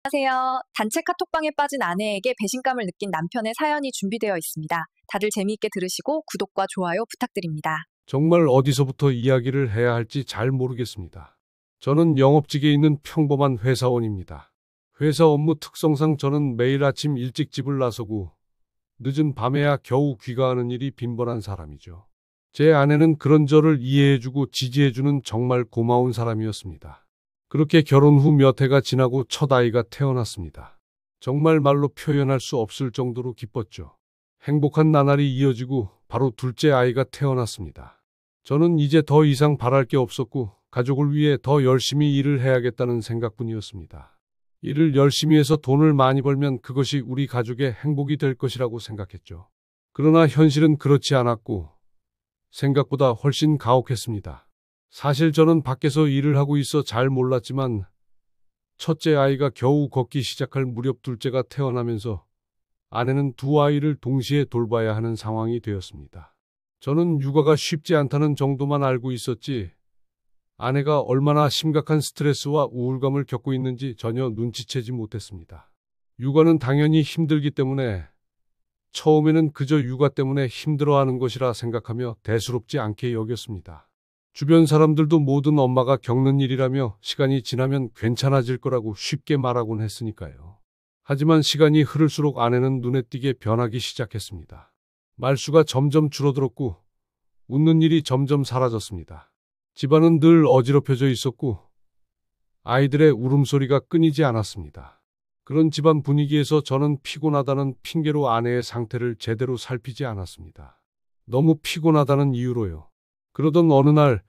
안녕하세요. 단체 카톡방에 빠진 아내에게 배신감을 느낀 남편의 사연이 준비되어 있습니다. 다들 재미있게 들으시고 구독과 좋아요 부탁드립니다. 정말 어디서부터 이야기를 해야 할지 잘 모르겠습니다. 저는 영업직에 있는 평범한 회사원입니다. 회사 업무 특성상 저는 매일 아침 일찍 집을 나서고 늦은 밤에야 겨우 귀가하는 일이 빈번한 사람이죠. 제 아내는 그런 저를 이해해주고 지지해주는 정말 고마운 사람이었습니다. 그렇게 결혼 후 몇 해가 지나고 첫 아이가 태어났습니다. 정말 말로 표현할 수 없을 정도로 기뻤죠. 행복한 나날이 이어지고 바로 둘째 아이가 태어났습니다. 저는 이제 더 이상 바랄 게 없었고 가족을 위해 더 열심히 일을 해야겠다는 생각뿐이었습니다. 일을 열심히 해서 돈을 많이 벌면 그것이 우리 가족의 행복이 될 것이라고 생각했죠. 그러나 현실은 그렇지 않았고 생각보다 훨씬 가혹했습니다. 사실 저는 밖에서 일을 하고 있어 잘 몰랐지만 첫째 아이가 겨우 걷기 시작할 무렵 둘째가 태어나면서 아내는 두 아이를 동시에 돌봐야 하는 상황이 되었습니다. 저는 육아가 쉽지 않다는 정도만 알고 있었지 아내가 얼마나 심각한 스트레스와 우울감을 겪고 있는지 전혀 눈치채지 못했습니다. 육아는 당연히 힘들기 때문에 처음에는 그저 육아 때문에 힘들어하는 것이라 생각하며 대수롭지 않게 여겼습니다. 주변 사람들도 모든 엄마가 겪는 일이라며 시간이 지나면 괜찮아질 거라고 쉽게 말하곤 했으니까요. 하지만 시간이 흐를수록 아내는 눈에 띄게 변하기 시작했습니다. 말수가 점점 줄어들었고 웃는 일이 점점 사라졌습니다. 집안은 늘 어지럽혀져 있었고 아이들의 울음소리가 끊이지 않았습니다. 그런 집안 분위기에서 저는 피곤하다는 핑계로 아내의 상태를 제대로 살피지 않았습니다. 너무 피곤하다는 이유로요. 그러던 어느 날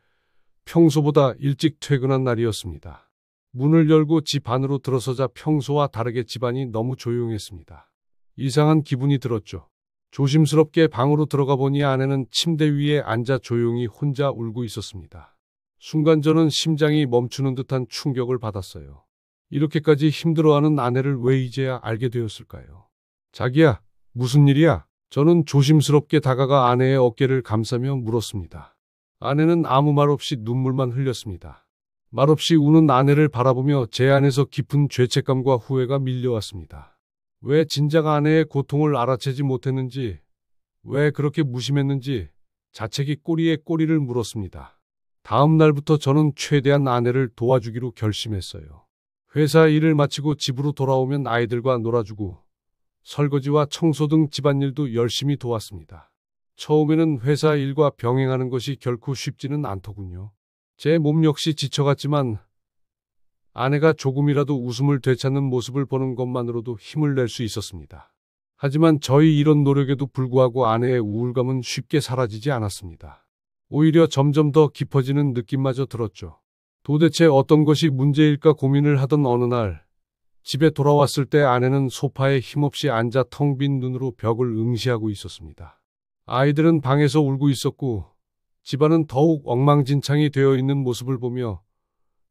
평소보다 일찍 퇴근한 날이었습니다. 문을 열고 집 안으로 들어서자 평소와 다르게 집안이 너무 조용했습니다. 이상한 기분이 들었죠. 조심스럽게 방으로 들어가 보니 아내는 침대 위에 앉아 조용히 혼자 울고 있었습니다. 순간 저는 심장이 멈추는 듯한 충격을 받았어요. 이렇게까지 힘들어하는 아내를 왜 이제야 알게 되었을까요? 자기야, 무슨 일이야? 저는 조심스럽게 다가가 아내의 어깨를 감싸며 물었습니다. 아내는 아무 말 없이 눈물만 흘렸습니다. 말없이 우는 아내를 바라보며 제 안에서 깊은 죄책감과 후회가 밀려왔습니다. 왜 진작 아내의 고통을 알아채지 못했는지, 왜 그렇게 무심했는지 자책이 꼬리에 꼬리를 물었습니다. 다음 날부터 저는 최대한 아내를 도와주기로 결심했어요. 회사 일을 마치고 집으로 돌아오면 아이들과 놀아주고 설거지와 청소 등 집안일도 열심히 도왔습니다. 처음에는 회사 일과 병행하는 것이 결코 쉽지는 않더군요. 제 몸 역시 지쳐갔지만 아내가 조금이라도 웃음을 되찾는 모습을 보는 것만으로도 힘을 낼 수 있었습니다. 하지만 저희 이런 노력에도 불구하고 아내의 우울감은 쉽게 사라지지 않았습니다. 오히려 점점 더 깊어지는 느낌마저 들었죠. 도대체 어떤 것이 문제일까 고민을 하던 어느 날 집에 돌아왔을 때 아내는 소파에 힘없이 앉아 텅 빈 눈으로 벽을 응시하고 있었습니다. 아이들은 방에서 울고 있었고 집안은 더욱 엉망진창이 되어 있는 모습을 보며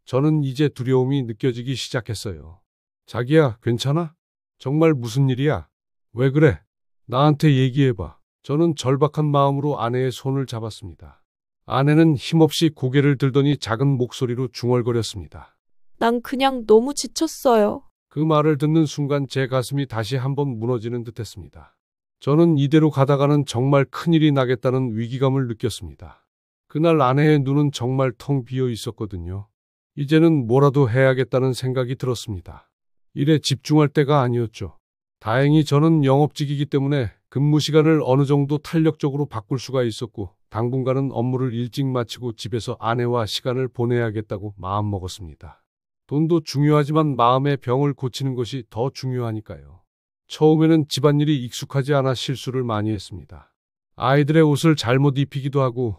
저는 이제 두려움이 느껴지기 시작했어요. 자기야, 괜찮아? 정말 무슨 일이야? 왜 그래? 나한테 얘기해봐. 저는 절박한 마음으로 아내의 손을 잡았습니다. 아내는 힘없이 고개를 들더니 작은 목소리로 중얼거렸습니다. 난 그냥 너무 지쳤어요. 그 말을 듣는 순간 제 가슴이 다시 한번 무너지는 듯했습니다. 저는 이대로 가다가는 정말 큰일이 나겠다는 위기감을 느꼈습니다. 그날 아내의 눈은 정말 텅 비어 있었거든요. 이제는 뭐라도 해야겠다는 생각이 들었습니다. 일에 집중할 때가 아니었죠. 다행히 저는 영업직이기 때문에 근무 시간을 어느 정도 탄력적으로 바꿀 수가 있었고 당분간은 업무를 일찍 마치고 집에서 아내와 시간을 보내야겠다고 마음먹었습니다. 돈도 중요하지만 마음의 병을 고치는 것이 더 중요하니까요. 처음에는 집안일이 익숙하지 않아 실수를 많이 했습니다. 아이들의 옷을 잘못 입히기도 하고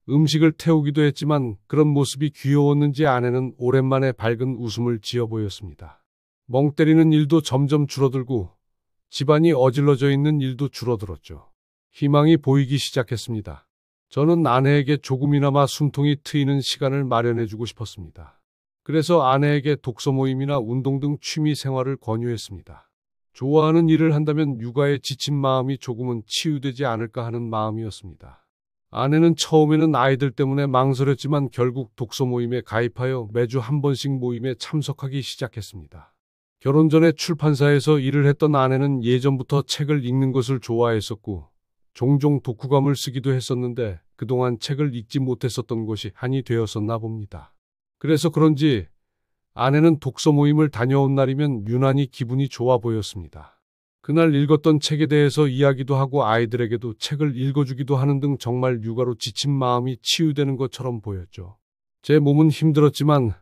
음식을 태우기도 했지만 그런 모습이 귀여웠는지 아내는 오랜만에 밝은 웃음을 지어 보였습니다. 멍 때리는 일도 점점 줄어들고 집안이 어질러져 있는 일도 줄어들었죠. 희망이 보이기 시작했습니다. 저는 아내에게 조금이나마 숨통이 트이는 시간을 마련해주고 싶었습니다. 그래서 아내에게 독서 모임이나 운동 등 취미 생활을 권유했습니다. 좋아하는 일을 한다면 육아에 지친 마음이 조금은 치유되지 않을까 하는 마음이었습니다. 아내는 처음에는 아이들 때문에 망설였지만 결국 독서 모임에 가입하여 매주 한 번씩 모임에 참석하기 시작했습니다. 결혼 전에 출판사에서 일을 했던 아내는 예전부터 책을 읽는 것을 좋아했었고 종종 독후감을 쓰기도 했었는데 그동안 책을 읽지 못했었던 것이 한이 되었었나 봅니다. 그래서 그런지 아내는 독서 모임을 다녀온 날이면 유난히 기분이 좋아 보였습니다. 그날 읽었던 책에 대해서 이야기도 하고 아이들에게도 책을 읽어주기도 하는 등 정말 육아로 지친 마음이 치유되는 것처럼 보였죠. 제 몸은 힘들었지만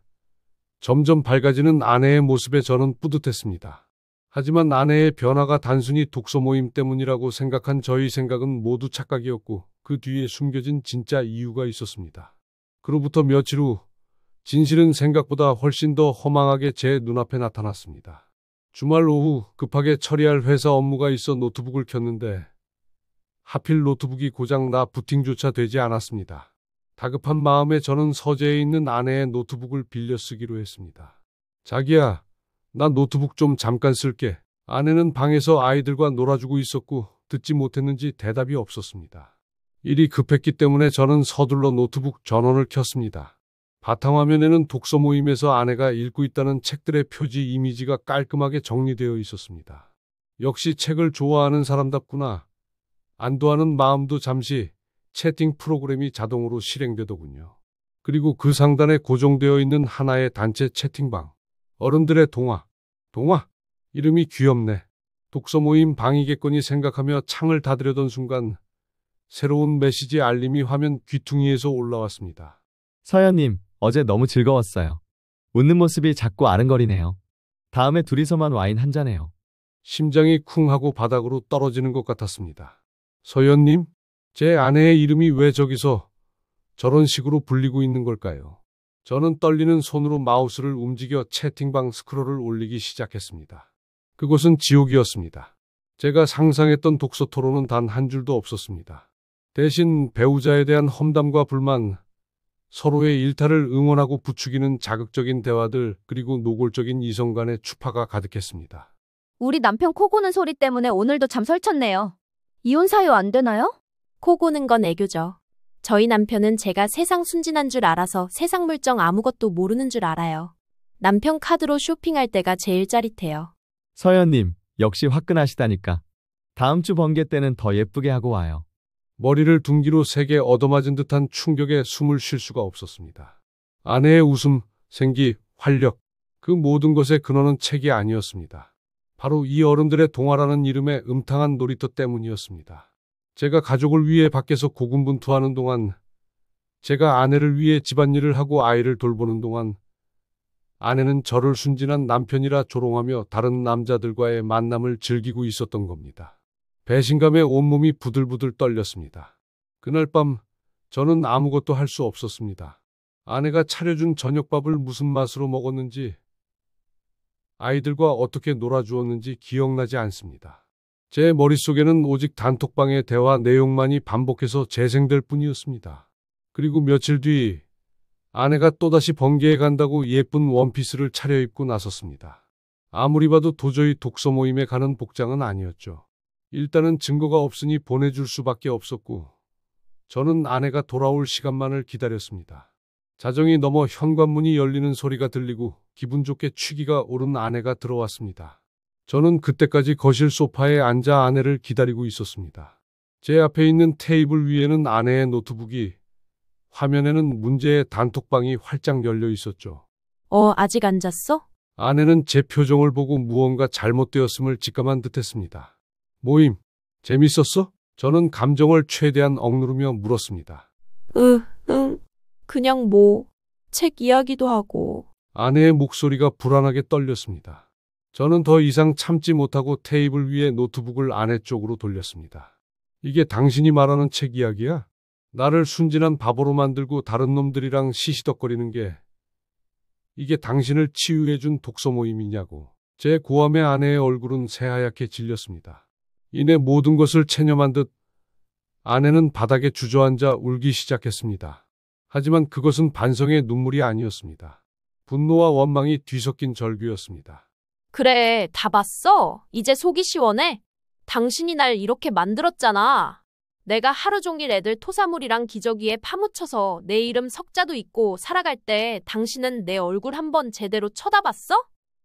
점점 밝아지는 아내의 모습에 저는 뿌듯했습니다. 하지만 아내의 변화가 단순히 독서 모임 때문이라고 생각한 저희 생각은 모두 착각이었고 그 뒤에 숨겨진 진짜 이유가 있었습니다. 그로부터 며칠 후 진실은 생각보다 훨씬 더 허망하게 제 눈앞에 나타났습니다. 주말 오후 급하게 처리할 회사 업무가 있어 노트북을 켰는데 하필 노트북이 고장 나 부팅조차 되지 않았습니다. 다급한 마음에 저는 서재에 있는 아내의 노트북을 빌려 쓰기로 했습니다. 자기야, 나 노트북 좀 잠깐 쓸게. 아내는 방에서 아이들과 놀아주고 있었고 듣지 못했는지 대답이 없었습니다. 일이 급했기 때문에 저는 서둘러 노트북 전원을 켰습니다. 바탕화면에는 독서 모임에서 아내가 읽고 있다는 책들의 표지 이미지가 깔끔하게 정리되어 있었습니다. 역시 책을 좋아하는 사람답구나. 안도하는 마음도 잠시 채팅 프로그램이 자동으로 실행되더군요. 그리고 그 상단에 고정되어 있는 하나의 단체 채팅방. 어른들의 동화. 이름이 귀엽네. 독서 모임 방이겠거니 생각하며 창을 닫으려던 순간 새로운 메시지 알림이 화면 귀퉁이에서 올라왔습니다. 서연님, 어제 너무 즐거웠어요. 웃는 모습이 자꾸 아른거리네요. 다음에 둘이서만 와인 한 잔해요. 심장이 쿵 하고 바닥으로 떨어지는 것 같았습니다. 서연님? 제 아내의 이름이 왜 저기서 저런 식으로 불리고 있는 걸까요? 저는 떨리는 손으로 마우스를 움직여 채팅방 스크롤을 올리기 시작했습니다. 그곳은 지옥이었습니다. 제가 상상했던 독서 토론은 단 한 줄도 없었습니다. 대신 배우자에 대한 험담과 불만, 서로의 일탈을 응원하고 부추기는 자극적인 대화들, 그리고 노골적인 이성 간의 추파가 가득했습니다. 우리 남편 코 고는 소리 때문에 오늘도 잠 설쳤네요. 이혼 사유 안 되나요? 코 고는 건 애교죠. 저희 남편은 제가 세상 순진한 줄 알아서 세상 물정 아무것도 모르는 줄 알아요. 남편 카드로 쇼핑할 때가 제일 짜릿해요. 서연님, 역시 화끈하시다니까. 다음 주 번개 때는 더 예쁘게 하고 와요. 머리를 둔기로 세게 얻어맞은 듯한 충격에 숨을 쉴 수가 없었습니다. 아내의 웃음, 생기, 활력, 그 모든 것의 근원은 책이 아니었습니다. 바로 이 어른들의 동화라는 이름의 음탕한 놀이터 때문이었습니다. 제가 가족을 위해 밖에서 고군분투하는 동안, 제가 아내를 위해 집안일을 하고 아이를 돌보는 동안 아내는 저를 순진한 남편이라 조롱하며 다른 남자들과의 만남을 즐기고 있었던 겁니다. 배신감에 온몸이 부들부들 떨렸습니다. 그날 밤 저는 아무것도 할 수 없었습니다. 아내가 차려준 저녁밥을 무슨 맛으로 먹었는지, 아이들과 어떻게 놀아주었는지 기억나지 않습니다. 제 머릿속에는 오직 단톡방의 대화 내용만이 반복해서 재생될 뿐이었습니다. 그리고 며칠 뒤 아내가 또다시 번개에 간다고 예쁜 원피스를 차려입고 나섰습니다. 아무리 봐도 도저히 독서 모임에 가는 복장은 아니었죠. 일단은 증거가 없으니 보내줄 수밖에 없었고 저는 아내가 돌아올 시간만을 기다렸습니다. 자정이 넘어 현관문이 열리는 소리가 들리고 기분 좋게 취기가 오른 아내가 들어왔습니다. 저는 그때까지 거실 소파에 앉아 아내를 기다리고 있었습니다. 제 앞에 있는 테이블 위에는 아내의 노트북이, 화면에는 문제의 단톡방이 활짝 열려 있었죠. 아직 안 잤어? 아내는 제 표정을 보고 무언가 잘못되었음을 직감한 듯했습니다. 모임, 재밌었어? 저는 감정을 최대한 억누르며 물었습니다. 응. 그냥 책 이야기도 하고. 아내의 목소리가 불안하게 떨렸습니다. 저는 더 이상 참지 못하고 테이블 위에 노트북을 아내 쪽으로 돌렸습니다. 이게 당신이 말하는 책 이야기야? 나를 순진한 바보로 만들고 다른 놈들이랑 시시덕거리는 게 이게 당신을 치유해준 독서 모임이냐고. 제 고함에 아내의 얼굴은 새하얗게 질렸습니다. 이내 모든 것을 체념한 듯 아내는 바닥에 주저앉아 울기 시작했습니다. 하지만 그것은 반성의 눈물이 아니었습니다. 분노와 원망이 뒤섞인 절규였습니다. 그래, 다 봤어? 이제 속이 시원해? 당신이 날 이렇게 만들었잖아. 내가 하루 종일 애들 토사물이랑 기저귀에 파묻혀서 내 이름 석자도 있고 살아갈 때 당신은 내 얼굴 한번 제대로 쳐다봤어?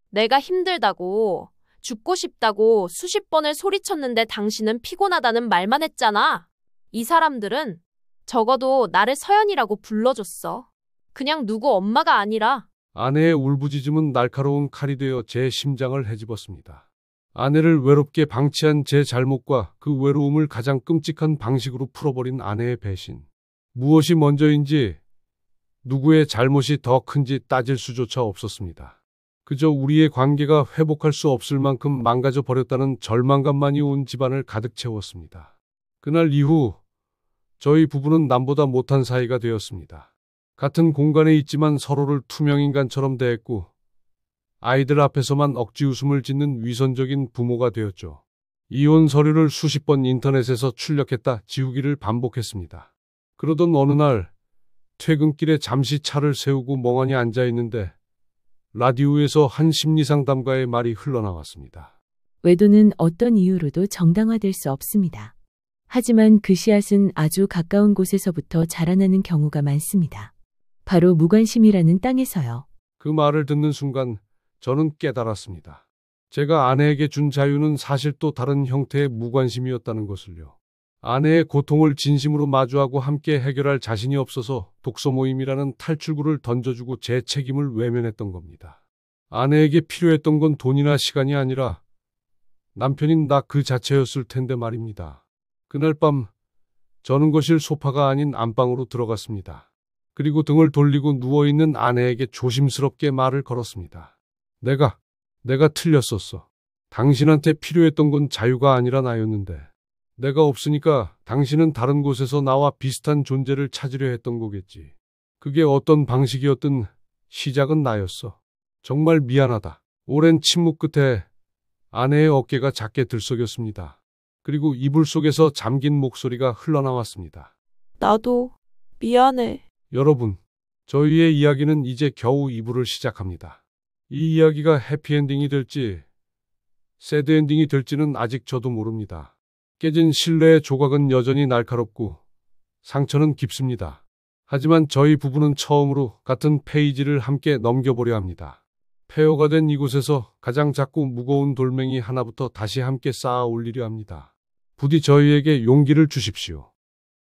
내가 힘들다고, 죽고 싶다고 수십 번을 소리쳤는데 당신은 피곤하다는 말만 했잖아. 이 사람들은 적어도 나를 서연이라고 불러줬어. 그냥 누구 엄마가 아니라. 아내의 울부짖음은 날카로운 칼이 되어 제 심장을 헤집었습니다. 아내를 외롭게 방치한 제 잘못과 그 외로움을 가장 끔찍한 방식으로 풀어버린 아내의 배신. 무엇이 먼저인지, 누구의 잘못이 더 큰지 따질 수조차 없었습니다. 그저 우리의 관계가 회복할 수 없을 만큼 망가져 버렸다는 절망감만이 온 집안을 가득 채웠습니다. 그날 이후 저희 부부는 남보다 못한 사이가 되었습니다. 같은 공간에 있지만 서로를 투명인간처럼 대했고 아이들 앞에서만 억지 웃음을 짓는 위선적인 부모가 되었죠. 이혼 서류를 수십 번 인터넷에서 출력했다 지우기를 반복했습니다. 그러던 어느 날 퇴근길에 잠시 차를 세우고 멍하니 앉아 있는데 라디오에서 한 심리상담가의 말이 흘러나왔습니다. 외도는 어떤 이유로도 정당화될 수 없습니다. 하지만 그 씨앗은 아주 가까운 곳에서부터 자라나는 경우가 많습니다. 바로 무관심이라는 땅에서요. 그 말을 듣는 순간 저는 깨달았습니다. 제가 아내에게 준 자유는 사실 또 다른 형태의 무관심이었다는 것을요. 아내의 고통을 진심으로 마주하고 함께 해결할 자신이 없어서 독서 모임이라는 탈출구를 던져주고 제 책임을 외면했던 겁니다. 아내에게 필요했던 건 돈이나 시간이 아니라 남편인 나 그 자체였을 텐데 말입니다. 그날 밤 저는 거실 소파가 아닌 안방으로 들어갔습니다. 그리고 등을 돌리고 누워있는 아내에게 조심스럽게 말을 걸었습니다. 내가 틀렸었어. 당신한테 필요했던 건 자유가 아니라 나였는데. 내가 없으니까 당신은 다른 곳에서 나와 비슷한 존재를 찾으려 했던 거겠지. 그게 어떤 방식이었든 시작은 나였어. 정말 미안하다. 오랜 침묵 끝에 아내의 어깨가 작게 들썩였습니다. 그리고 이불 속에서 잠긴 목소리가 흘러나왔습니다. 나도 미안해. 여러분, 저희의 이야기는 이제 겨우 2부를 시작합니다. 이 이야기가 해피엔딩이 될지 새드엔딩이 될지는 아직 저도 모릅니다. 깨진 신뢰의 조각은 여전히 날카롭고 상처는 깊습니다. 하지만 저희 부부는 처음으로 같은 페이지를 함께 넘겨보려 합니다. 폐허가 된 이곳에서 가장 작고 무거운 돌멩이 하나부터 다시 함께 쌓아 올리려 합니다. 부디 저희에게 용기를 주십시오.